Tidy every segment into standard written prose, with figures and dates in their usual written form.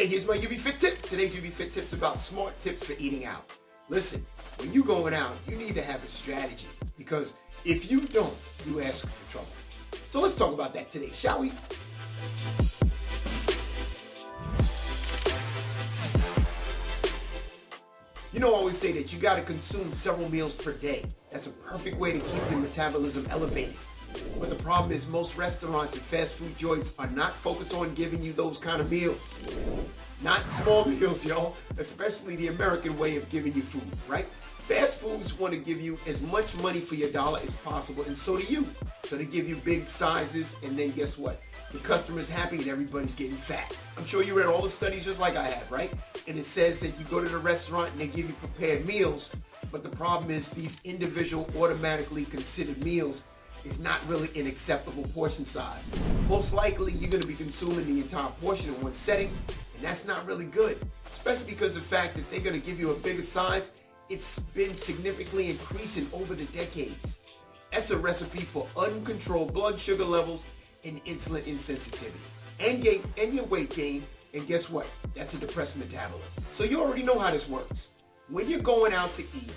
Hey, here's my UBFit tip. Today's UBFit tip's about smart tips for eating out. Listen, when you're going out, you need to have a strategy because if you don't, you ask for trouble. So let's talk about that today, shall we? You know, I always say that you got to consume several meals per day. That's a perfect way to keep your metabolism elevated. But the problem is most restaurants and fast food joints are not focused on giving you those kind of meals. Not small meals, y'all, especially the American way of giving you food, right? Fast foods want to give you as much money for your dollar as possible, and so do you. So they give you big sizes, and then guess what? The customer's happy and everybody's getting fat. I'm sure you read all the studies just like I have, right? And it says that you go to the restaurant and they give you prepared meals, but the problem is these individual automatically considered meals is not really an acceptable portion size. Most likely you're going to be consuming the entire portion in one setting, and that's not really good, especially because of the fact that they're going to give you a bigger size. It's been significantly increasing over the decades. That's a recipe for uncontrolled blood sugar levels and insulin insensitivity, and your weight gain, and guess what? That's a depressed metabolism. So you already know how this works. When you're going out to eat,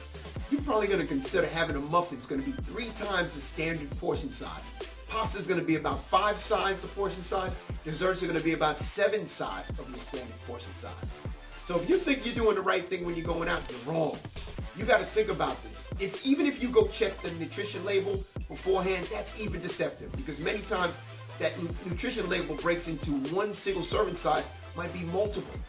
you're probably going to consider having a muffin. It's going to be 3 times the standard portion size. Pasta is going to be about 5 size the portion size. Desserts are going to be about 7 size of your standard portion size. So if you think you're doing the right thing when you're going out, you're wrong. You got to think about this. Even if you go check the nutrition label beforehand, that's even deceptive because many times that nutrition label breaks into one single serving size, might be multiple.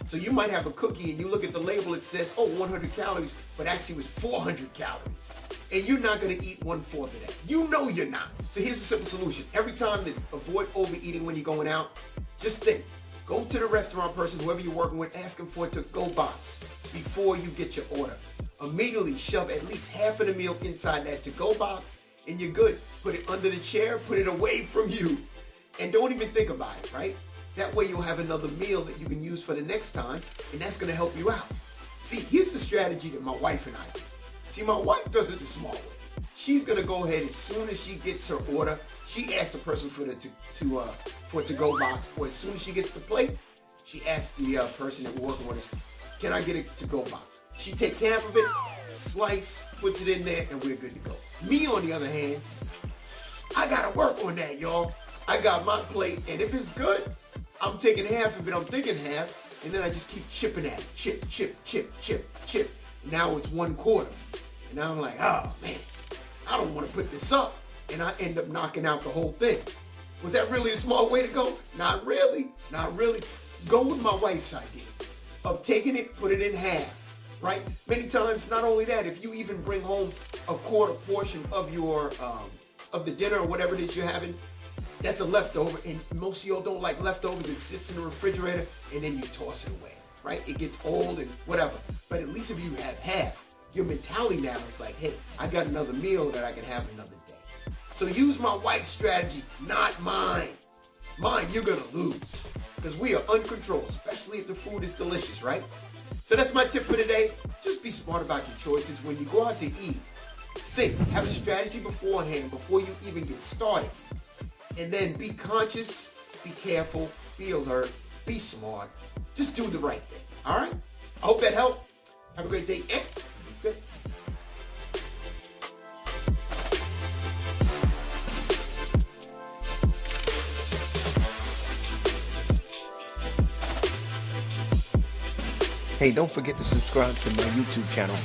So you might have a cookie and you look at the label, it says, oh, 100 calories, but actually it was 400 calories. And you're not going to eat 1/4 of that. You know you're not. So here's a simple solution. Every time to avoid overeating when you're going out, just think. Go to the restaurant person, whoever you're working with, ask them for a to-go box before you get your order. Immediately shove at least half of the meal inside that to-go box and you're good. Put it under the chair, put it away from you, and don't even think about it, right? That way you'll have another meal that you can use for the next time, and that's going to help you out. See, here's the strategy that my wife and I do. See, my wife does it the small way. She's going to go ahead as soon as she gets her order, she asks the person for the to-go box, or as soon as she gets the plate, she asks the person that we're working with us, can I get a to-go box? She takes half of it, slice, puts it in there, and we're good to go. Me, on the other hand, I got to work on that, y'all. I got my plate, and if it's good, I'm taking half of it, I'm thinking half, and then I just keep chipping at it. Chip, chip, chip, chip, chip. Now it's 1/4. And now I'm like, oh man, I don't want to put this up. And I end up knocking out the whole thing. Was that really a smart way to go? Not really, not really. Go with my wife's idea of taking it, put it in half, right? Many times, not only that, if you even bring home a 1/4 portion of your, of the dinner or whatever it is you're having, that's a leftover, and most of y'all don't like leftovers. It sits in the refrigerator, and then you toss it away, right? It gets old and whatever. But at least if you have half, your mentality now is like, hey, I got another meal that I can have another day. So use my wife's strategy, not mine. Mine, you're going to lose because we are uncontrolled, especially if the food is delicious, right? So that's my tip for today. Just be smart about your choices. When you go out to eat, think, have a strategy beforehand before you even get started. And then be conscious, be careful, be alert, be smart. Just do the right thing, all right? I hope that helped. Have a great day, and be fit. Hey, don't forget to subscribe to my YouTube channel.